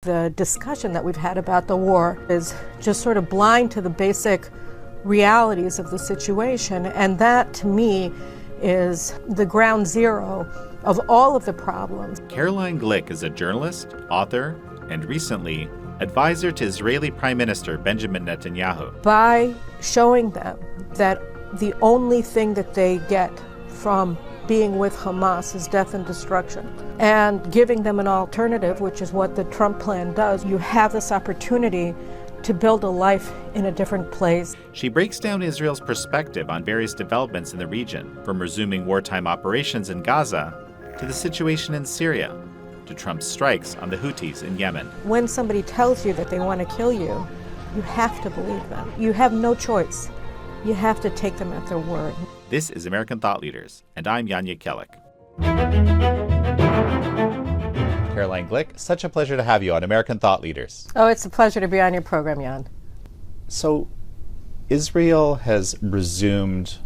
The discussion that we've had about the war is just sort of blind to the basic realities of the situation, and that, to me, is the ground zero of all of the problems. Caroline Glick is a journalist, author, and recently advisor to Israeli Prime Minister Benjamin Netanyahu. By showing them that the only thing that they get from being with Hamas is death and destruction, and giving them an alternative, which is what the Trump plan does, you have this opportunity to build a life in a different place. She breaks down Israel's perspective on various developments in the region, from resuming wartime operations in Gaza to the situation in Syria, to Trump's strikes on the Houthis in Yemen. When somebody tells you that they want to kill you, you have to believe them. You have no choice. You have to take them at their word. This is American Thought Leaders, and I'm Jan Jekielek. Caroline Glick, such a pleasure to have you on American Thought Leaders. Oh, it's a pleasure to be on your program, Jan. So, Israel has resumed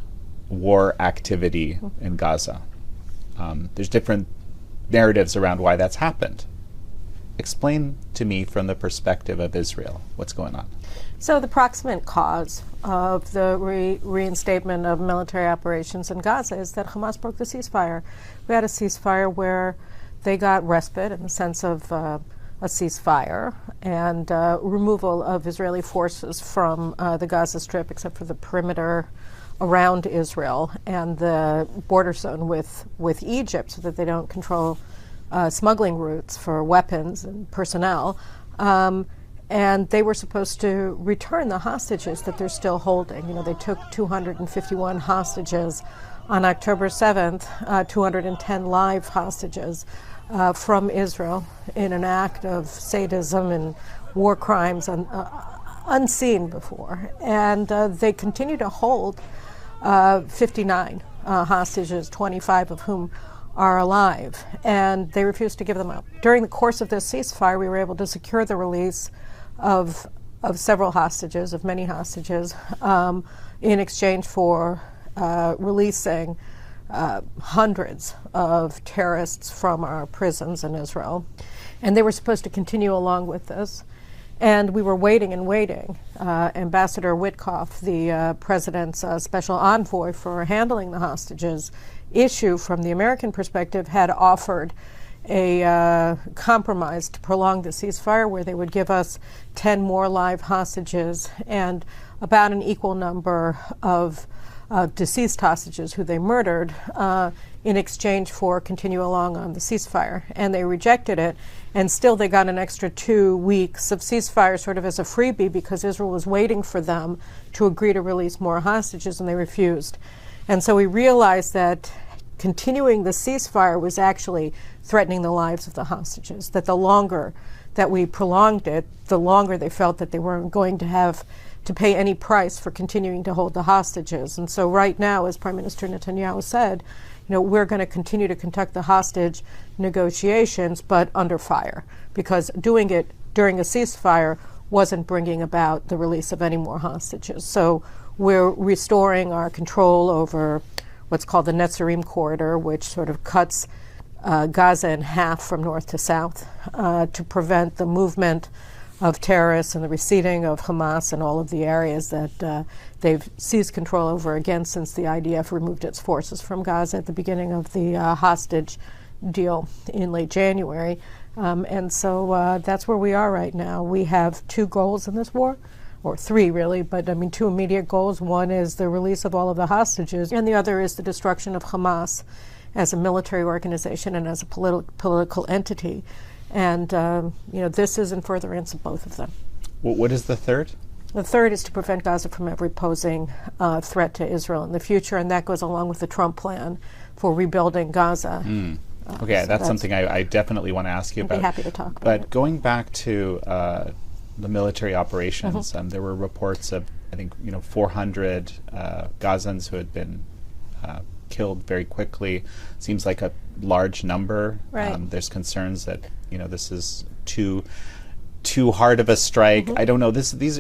war activity in Gaza. There's different narratives around why that's happened. Explain to me from the perspective of Israel what's going on. So the proximate cause of the reinstatement of military operations in Gaza is that Hamas broke the ceasefire. We had a ceasefire where they got respite in the sense of a ceasefire and removal of Israeli forces from the Gaza Strip, except for the perimeter around Israel and the border zone with Egypt, so that they don't control smuggling routes for weapons and personnel. And they were supposed to return the hostages that they're still holding. You know, they took 251 hostages on October 7th, 210 live hostages from Israel in an act of sadism and war crimes unseen before. And they continue to hold 59 hostages, 25 of whom are alive, and they refuse to give them up. During the course of this ceasefire, we were able to secure the release of several hostages, of many hostages, in exchange for releasing hundreds of terrorists from our prisons in Israel. And they were supposed to continue along with this. And we were waiting and waiting. Ambassador Witkoff, the president's special envoy for handling the hostages issue from the American perspective, had offered a compromise to prolong the ceasefire where they would give us 10 more live hostages and about an equal number of deceased hostages who they murdered in exchange for continue along on the ceasefire. And they rejected it, and still they got an extra 2 weeks of ceasefire sort of as a freebie because Israel was waiting for them to agree to release more hostages, and they refused. And so we realized that continuing the ceasefire was actually threatening the lives of the hostages, that the longer that we prolonged it, the longer they felt that they weren't going to have to pay any price for continuing to hold the hostages. And so right now, as Prime Minister Netanyahu said, you know, we're going to continue to conduct the hostage negotiations, but under fire, because doing it during a ceasefire wasn't bringing about the release of any more hostages. So we're restoring our control over what's called the Netzarim corridor, which sort of cuts Gaza in half from north to south to prevent the movement of terrorists and the receding of Hamas in all of the areas that they've seized control over again since the IDF removed its forces from Gaza at the beginning of the hostage deal in late January. And so that's where we are right now. We have 2 goals in this war, or 3 really, but I mean 2 immediate goals. One is the release of all of the hostages, and the other is the destruction of Hamas as a military organization and as a political entity. And you know, this is in furtherance of both of them. What is the third? The third is to prevent Gaza from every posing threat to Israel in the future, and that goes along with the Trump plan for rebuilding Gaza. Okay, so that's something I definitely want to ask you about. I'd be happy to talk about But it. Going back to the military operations, there were reports of, I think, 400 Gazans who had been killed very quickly. Seems like a large number. Right. There's concerns that this is too hard of a strike. I don't know.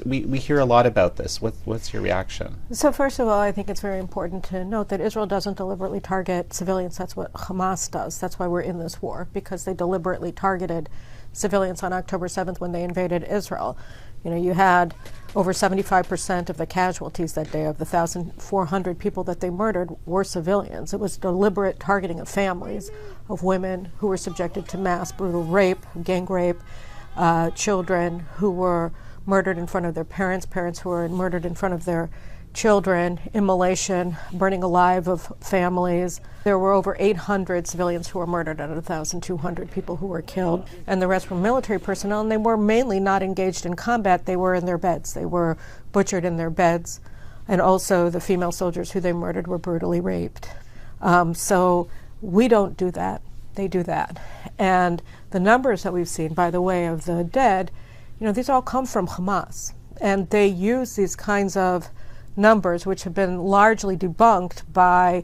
We hear a lot about this. What's your reaction? So first of all, I think it's very important to note that Israel doesn't deliberately target civilians. That's what Hamas does. That's why we're in this war, because they deliberately targeted civilians on October 7th when they invaded Israel. You know, you had over 75% of the casualties that day of the 1,400 people that they murdered were civilians. It was deliberate targeting of families, of women who were subjected to mass brutal rape, gang rape, children who were murdered in front of their parents, parents who were murdered in front of their children, immolation, burning alive of families. There were over 800 civilians who were murdered out of 1,200 people who were killed, and the rest were military personnel, and they were mainly not engaged in combat. They were in their beds. They were butchered in their beds, and also the female soldiers who they murdered were brutally raped. So we don't do that. They do that. And the numbers that we've seen, by the way, of the dead, you know, these all come from Hamas, and they use these kinds of numbers, which have been largely debunked by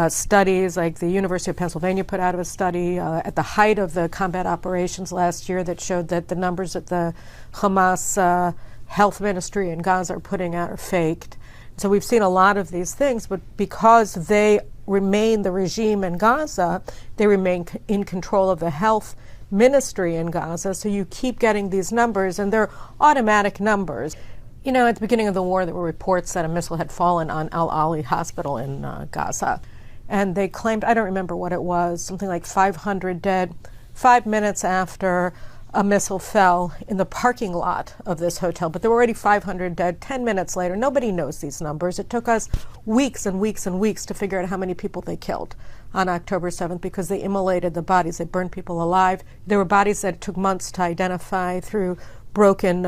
studies like the University of Pennsylvania put out a study at the height of the combat operations last year that showed that the numbers that the Hamas health ministry in Gaza are putting out are faked. So we've seen a lot of these things, but because they remain the regime in Gaza, they remain in control of the health ministry in Gaza, so you keep getting these numbers, and they're automatic numbers. You know, at the beginning of the war, there were reports that a missile had fallen on Al-Ali Hospital in Gaza. And they claimed, I don't remember what it was, something like 500 dead. 5 minutes after a missile fell in the parking lot of this hotel, but there were already 500 dead. 10 minutes later, nobody knows these numbers. It took us weeks and weeks and weeks to figure out how many people they killed on October 7th because they immolated the bodies. They burned people alive. There were bodies that it took months to identify through broken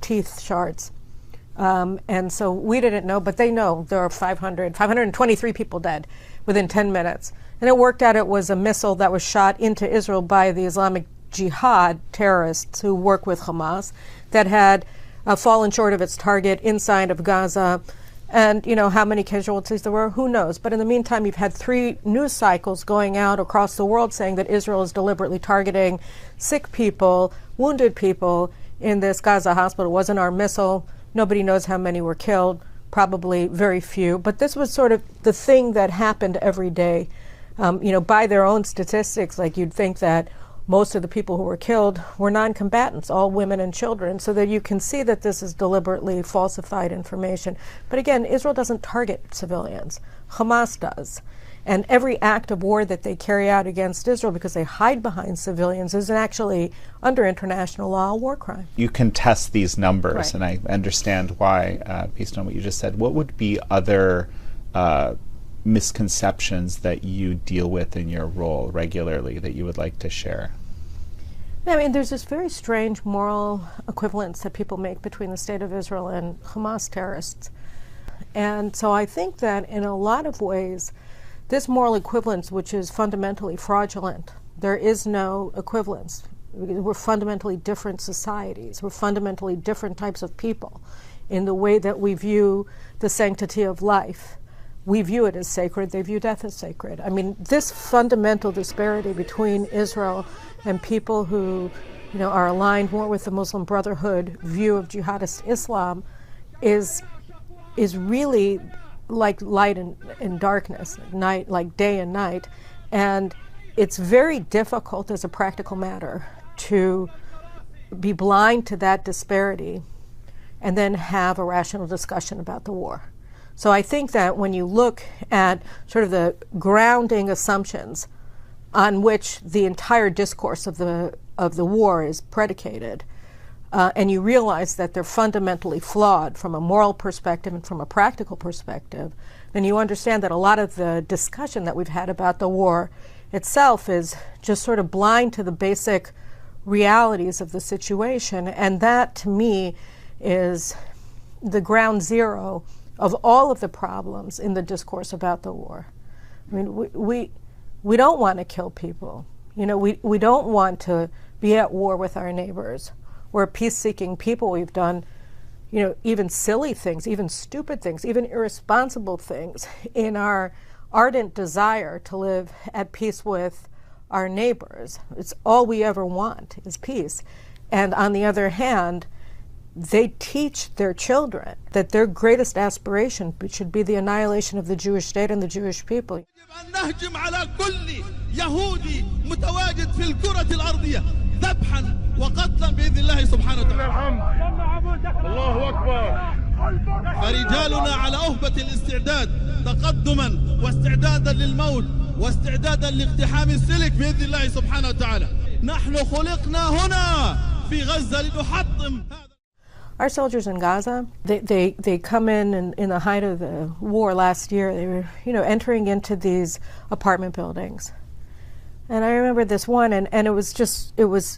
teeth shards. And so we didn't know, but they know there are 523 people dead within 10 minutes. And it worked out it was a missile that was shot into Israel by the Islamic Jihad terrorists who work with Hamas that had fallen short of its target inside of Gaza. And, you know, how many casualties there were, who knows? But in the meantime, you've had 3 news cycles going out across the world saying that Israel is deliberately targeting sick people, wounded people in this Gaza hospital. It wasn't our missile. Nobody knows how many were killed, probably very few. But this was sort of the thing that happened every day. You know, by their own statistics, like you'd think that most of the people who were killed were non-combatants, all women and children, so that you can see that this is deliberately falsified information. But again, Israel doesn't target civilians. Hamas does. And every act of war that they carry out against Israel, because they hide behind civilians, is actually, under international law, a war crime. You contest these numbers, right. And I understand why, based on what you just said. What would be other misconceptions that you deal with in your role regularly that you would like to share? I mean, there's this very strange moral equivalence that people make between the State of Israel and Hamas terrorists. And so I think that in a lot of ways, this moral equivalence, which is fundamentally fraudulent, there is no equivalence. We're fundamentally different societies. We're fundamentally different types of people in the way that we view the sanctity of life. We view it as sacred. They view death as sacred. I mean, this fundamental disparity between Israel and people who, you know, are aligned more with the Muslim Brotherhood view of jihadist Islam is really like light and darkness, night, like day and night. And it's very difficult as a practical matter to be blind to that disparity and then have a rational discussion about the war. So I think that when you look at sort of the grounding assumptions on which the entire discourse of the war is predicated, and you realize that they're fundamentally flawed from a moral perspective and from a practical perspective, then you understand that a lot of the discussion that we've had about the war itself is just sort of blind to the basic realities of the situation. And that, to me, is the ground zero of all of the problems in the discourse about the war. I mean, we don't want to kill people. You know, we don't want to be at war with our neighbors. We're peace-seeking people. We've done, you know, even silly things, even stupid things, even irresponsible things in our ardent desire to live at peace with our neighbors. It's all we ever want is peace. And on the other hand, they teach their children that their greatest aspiration should be the annihilation of the Jewish state and the Jewish people. يهودي متواجد في الكرة الأرضية ذبحا وقتلا بإذن الله سبحانه وتعالى. الله أكبر. فرجالنا على أهبة الاستعداد تقدما واستعدادا للموت واستعدادا لاقتحام السلك بإذن الله سبحانه وتعالى. نحن خلقنا هنا في غزة لنحطم. Our soldiers in Gaza, they come in the height of the war last year. They were, entering into these apartment buildings. And I remember this one, and it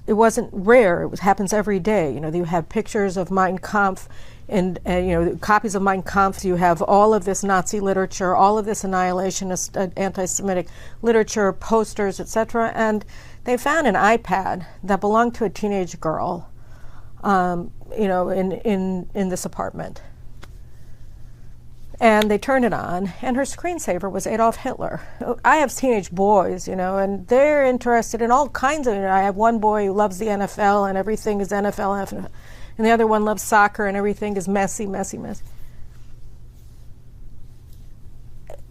wasn't rare. It happens every day. You have pictures of Mein Kampf and copies of Mein Kampf. You have all of this Nazi literature, all of this annihilationist, anti-Semitic literature, posters, etc. And they found an iPad that belonged to a teenage girl, in this apartment. And they turned it on, and her screensaver was Adolf Hitler. I have teenage boys, and they're interested in all kinds of. I have one boy who loves the NFL, and everything is NFL, and the other one loves soccer, and everything is messy, messy, messy.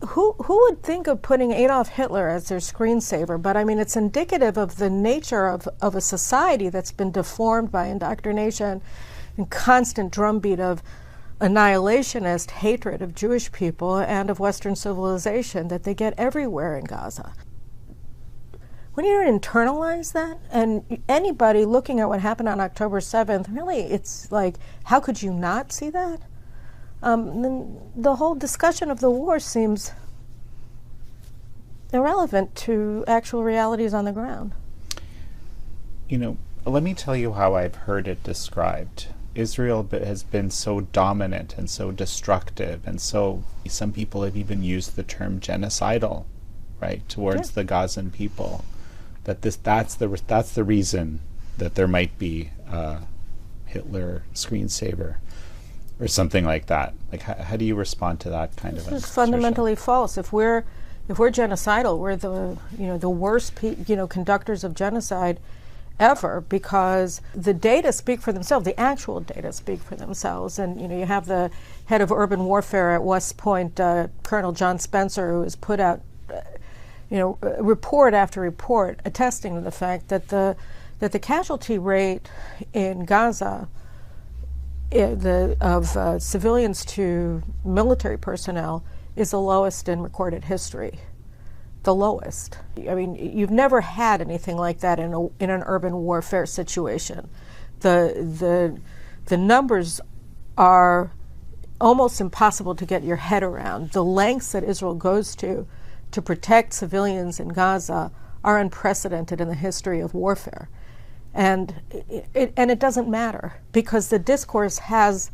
Who would think of putting Adolf Hitler as their screensaver? But I mean, it's indicative of the nature of a society that's been deformed by indoctrination and constant drumbeat of annihilationist hatred of Jewish people and of Western civilization that they get everywhere in Gaza. When you internalize that, and anybody looking at what happened on October 7th, really, it's like, how could you not see that? Then the whole discussion of the war seems irrelevant to actual realities on the ground. Let me tell you how I've heard it described. Israel has been so dominant and so destructive, and so some people have even used the term genocidal, right, towards the Gazan people. That's the reason that there might be a Hitler screensaver or something like that. Like, how do you respond to that kind of? This is fundamentally false. If we're genocidal, we're the worst conductors of genocide ever, because the data speak for themselves. The actual data speak for themselves. And you have the head of urban warfare at West Point, Colonel John Spencer, who has put out report after report attesting to the fact that the casualty rate in Gaza of civilians to military personnel is the lowest in recorded history. The lowest. I mean, you've never had anything like that in an urban warfare situation. The numbers are almost impossible to get your head around. The lengths that Israel goes to protect civilians in Gaza are unprecedented in the history of warfare. And it doesn't matter, because the discourse has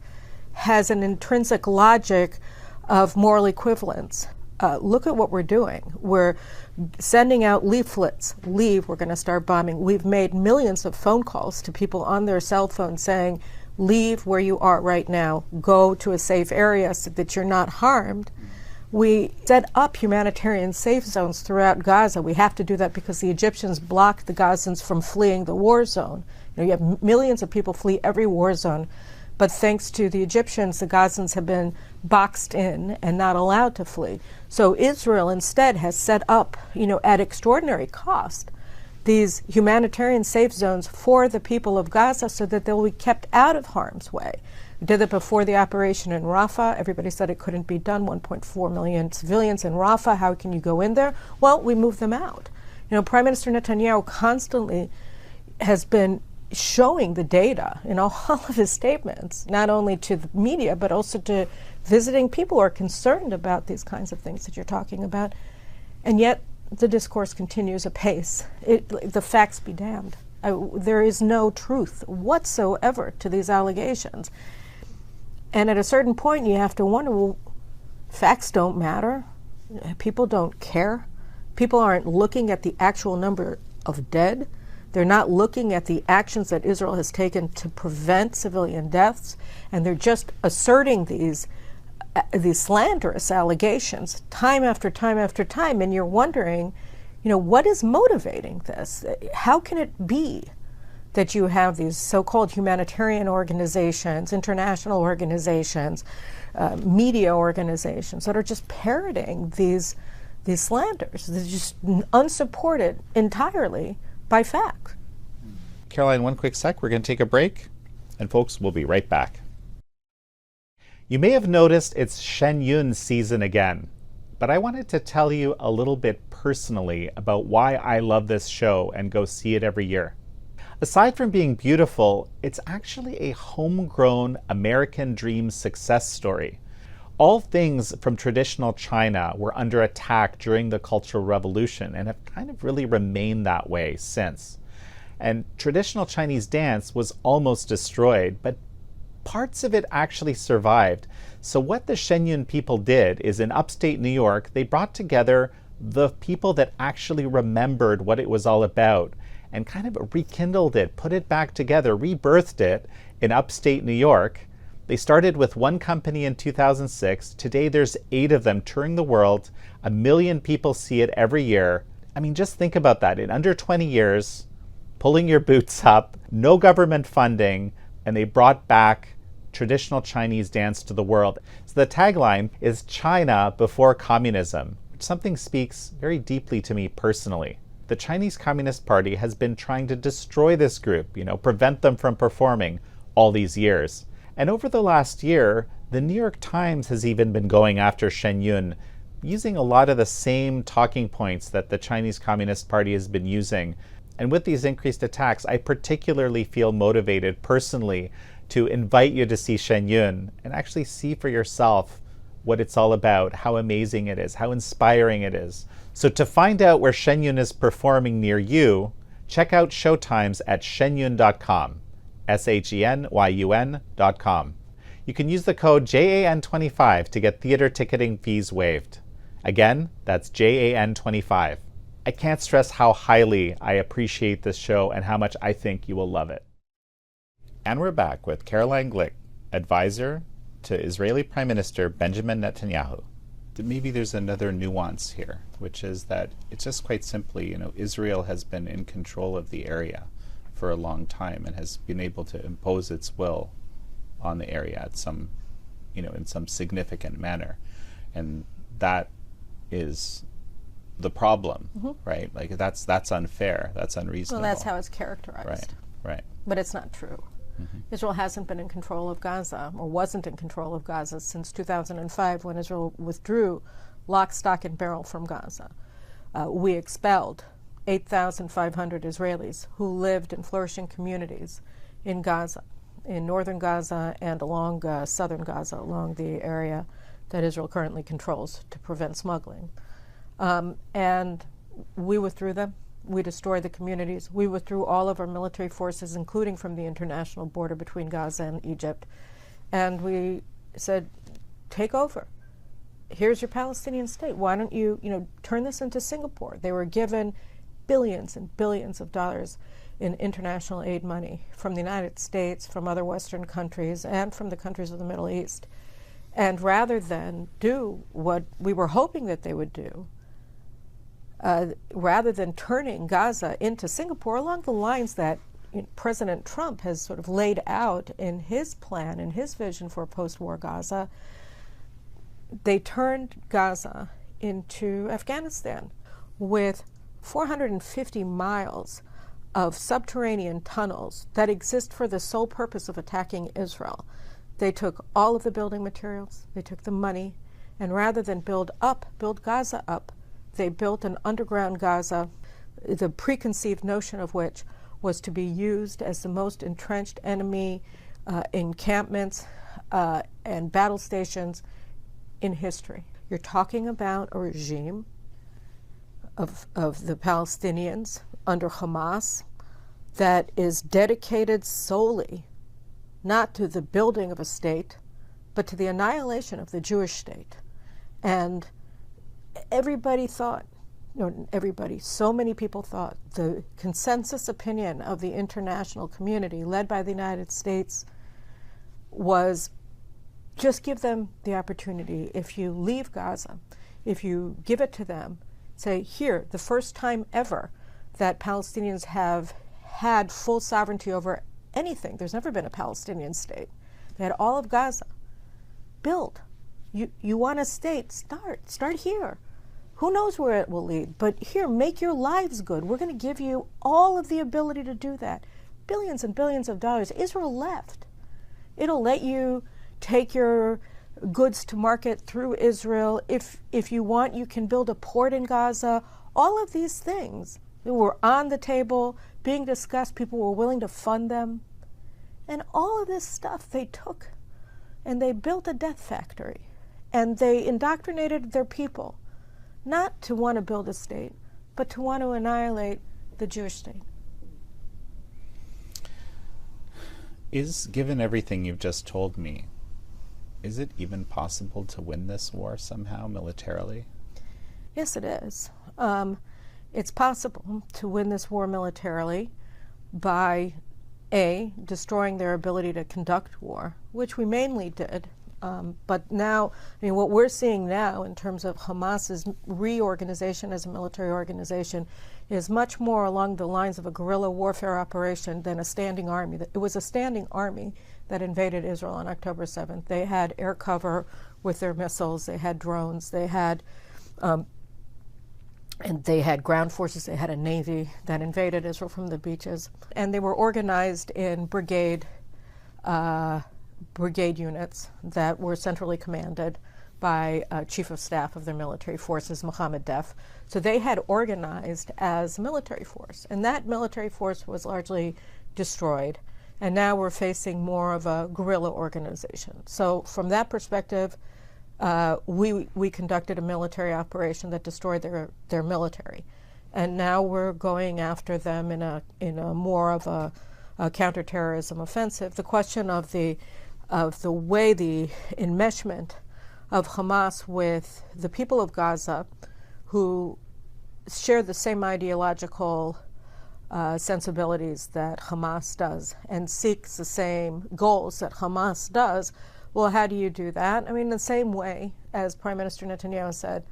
an intrinsic logic of moral equivalence. Look at what we're doing. We're sending out leaflets. Leave, we're going to start bombing. We've made millions of phone calls to people on their cell phones saying, leave where you are right now. Go to a safe area so that you're not harmed. We set up humanitarian safe zones throughout Gaza. We have to do that because the Egyptians blocked the Gazans from fleeing the war zone. You have millions of people flee every war zone, but thanks to the Egyptians, the Gazans have been boxed in and not allowed to flee. So Israel instead has set up, at extraordinary cost, these humanitarian safe zones for the people of Gaza so that they'll be kept out of harm's way. We did it before the operation in Rafah. Everybody said it couldn't be done. 1.4 million civilians in Rafah. How can you go in there? Well, we moved them out. Prime Minister Netanyahu constantly has been showing the data in all of his statements, not only to the media, but also to visiting people who are concerned about these kinds of things that you're talking about. And yet the discourse continues apace. The facts be damned. There is no truth whatsoever to these allegations. And at a certain point, you have to wonder, well, facts don't matter. People don't care. People aren't looking at the actual number of dead. They're not looking at the actions that Israel has taken to prevent civilian deaths. And they're just asserting these slanderous allegations time after time after time. And you're wondering, what is motivating this? How can it be that you have these so-called humanitarian organizations, international organizations, media organizations that are just parroting these these slanders. They're just unsupported entirely by fact. Caroline, one quick sec. We're going to take a break. And folks, we'll be right back. You may have noticed it's Shen Yun season again, but I wanted to tell you a little bit personally about why I love this show and go see it every year. Aside from being beautiful, it's actually a homegrown American dream success story. All things from traditional China were under attack during the Cultural Revolution and have kind of really remained that way since. And traditional Chinese dance was almost destroyed, but parts of it actually survived. So what the Shenyun people did is in upstate New York, they brought together the people that actually remembered what it was all about and kind of rekindled it, put it back together, rebirthed it in upstate New York. They started with one company in 2006. Today there's 8 of them touring the world. 1 million people see it every year. I mean, just think about that. In under 20 years, pulling your boots up, no government funding, and they brought back traditional Chinese dance to the world. So the tagline is China before communism, which something speaks very deeply to me personally. The Chinese Communist Party has been trying to destroy this group, prevent them from performing all these years. And over the last year, the New York Times has even been going after Shen Yun, using a lot of the same talking points that the Chinese Communist Party has been using. And with these increased attacks, I particularly feel motivated personally to invite you to see Shen Yun and actually see for yourself what it's all about, how amazing it is, how inspiring it is. So to find out where Shen Yun is performing near you, check out showtimes at shenyun.com, SHENYUN.com. You can use the code JAN25 to get theater ticketing fees waived. Again, that's JAN25. I can't stress how highly I appreciate this show and how much I think you will love it. And we're back with Caroline Glick, advisor to Israeli Prime Minister Benjamin Netanyahu. Maybe there's another nuance here, which is that it's just quite simply, Israel has been in control of the area for a long time and has been able to impose its will on the area at some, in some significant manner. And that is the problem, right? Like that's unfair, that's unreasonable. Well, that's how it's characterized. Right. But it's not true. Israel hasn't been in control of Gaza, or wasn't in control of Gaza, since 2005 when Israel withdrew lock, stock, and barrel from Gaza. We expelled 8,500 Israelis who lived in flourishing communities in Gaza, in northern Gaza and along southern Gaza, along the area that Israel currently controls to prevent smuggling. And we withdrew them. We destroyed the communities. We withdrew all of our military forces, including from the international border between Gaza and Egypt. And we said, take over. Here's your Palestinian state. Why don't you, turn this into Singapore? They were given billions and billions of dollars in international aid money from the United States, from other Western countries, and from the countries of the Middle East. And rather than do what we were hoping that they would do, rather than turning Gaza into Singapore along the lines that President Trump has sort of laid out in his plan, in his vision for post-war Gaza, they turned Gaza into Afghanistan with 450 miles of subterranean tunnels that exist for the sole purpose of attacking Israel. They took all of the building materials, they took the money, and rather than build Gaza up, they built an underground Gaza, the preconceived notion of which was to be used as the most entrenched enemy encampments and battle stations in history. You're talking about a regime of the Palestinians under Hamas that is dedicated solely not to the building of a state, but to the annihilation of the Jewish state. And everybody thought, so many people thought, the consensus opinion of the international community, led by the United States, was just give them the opportunity. If you leave Gaza, if you give it to them, say, here, the first time ever that Palestinians have had full sovereignty over anything. There's never been a Palestinian state. They had all of Gaza. Build. You want a state? Start here. Who knows where it will lead? But here, make your lives good. We're going to give you all of the ability to do that. Billions and billions of dollars. Israel left. It'll let you take your goods to market through Israel. If you want, you can build a port in Gaza. All of these things were on the table, being discussed. People were willing to fund them. And all of this stuff they took and they built a death factory. And they indoctrinated their people, not to want to build a state, but to want to annihilate the Jewish state. Given everything you've just told me, is it even possible to win this war somehow militarily? Yes, it is. It's possible to win this war militarily by, A, destroying their ability to conduct war, which we mainly did. But now, what we're seeing now in terms of Hamas's reorganization as a military organization is much more along the lines of a guerrilla warfare operation than a standing army. It was a standing army that invaded Israel on October 7th. They had air cover with their missiles, they had drones, they had and they had ground forces, they had a navy that invaded Israel from the beaches. And they were organized in brigade units that were centrally commanded by Chief of Staff of their military forces, Mohammed Def. So they had organized as a military force, and that military force was largely destroyed. And now we're facing more of a guerrilla organization. So from that perspective, we conducted a military operation that destroyed their military, and now we're going after them in a more of a counterterrorism offensive. The question of the way the enmeshment of Hamas with the people of Gaza, who share the same ideological sensibilities that Hamas does and seeks the same goals that Hamas does. Well, how do you do that? I mean, the same way as Prime Minister Netanyahu said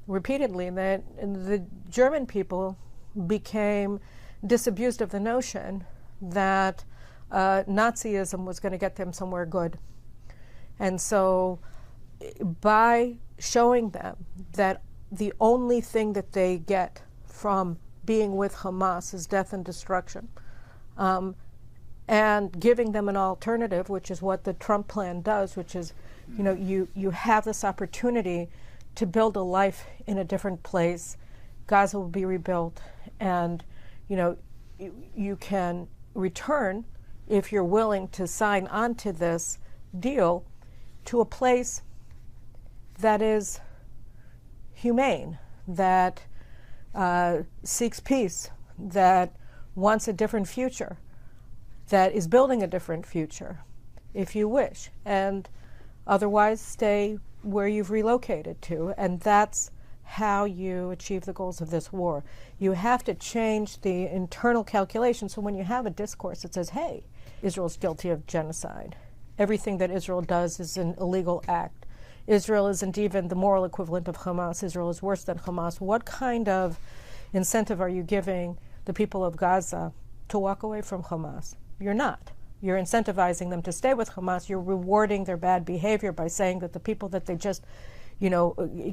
repeatedly, that the German people became disabused of the notion that Nazism was going to get them somewhere good. And so by showing them that the only thing that they get from being with Hamas is death and destruction, and giving them an alternative, which is what the Trump plan does, which is, you have this opportunity to build a life in a different place. Gaza will be rebuilt, and you can return, if you're willing to sign on to this deal, to a place that is humane, that seeks peace, that wants a different future, that is building a different future, if you wish, and otherwise stay where you've relocated to. And that's how you achieve the goals of this war. You have to change the internal calculation. So when you have a discourse that says, hey, Israel's guilty of genocide, everything that Israel does is an illegal act, Israel isn't even the moral equivalent of Hamas, Israel is worse than Hamas, what kind of incentive are you giving the people of Gaza to walk away from Hamas? You're not. You're incentivizing them to stay with Hamas. You're rewarding their bad behavior by saying that the people that they just,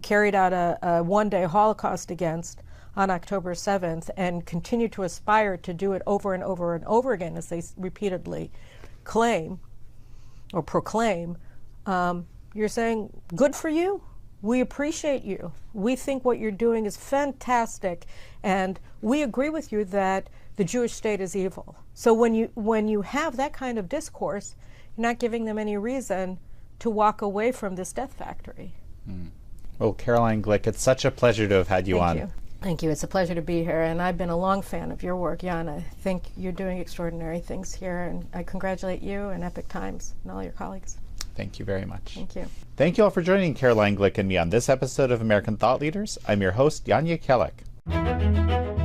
carried out a one-day Holocaust against on October 7th and continue to aspire to do it over and over and over again, as they repeatedly claim or proclaim, you're saying, good for you. We appreciate you. We think what you're doing is fantastic, and we agree with you that the Jewish state is evil. So when you have that kind of discourse, you're not giving them any reason to walk away from this death factory. Well, Caroline Glick, it's such a pleasure to have had you on. Thank you. It's a pleasure to be here, and I've been a long fan of your work, Jan. I think you're doing extraordinary things here, and I congratulate you and Epoch Times and all your colleagues. Thank you very much. Thank you. Thank you all for joining Caroline Glick and me on this episode of American Thought Leaders. I'm your host, Jan Jekielek.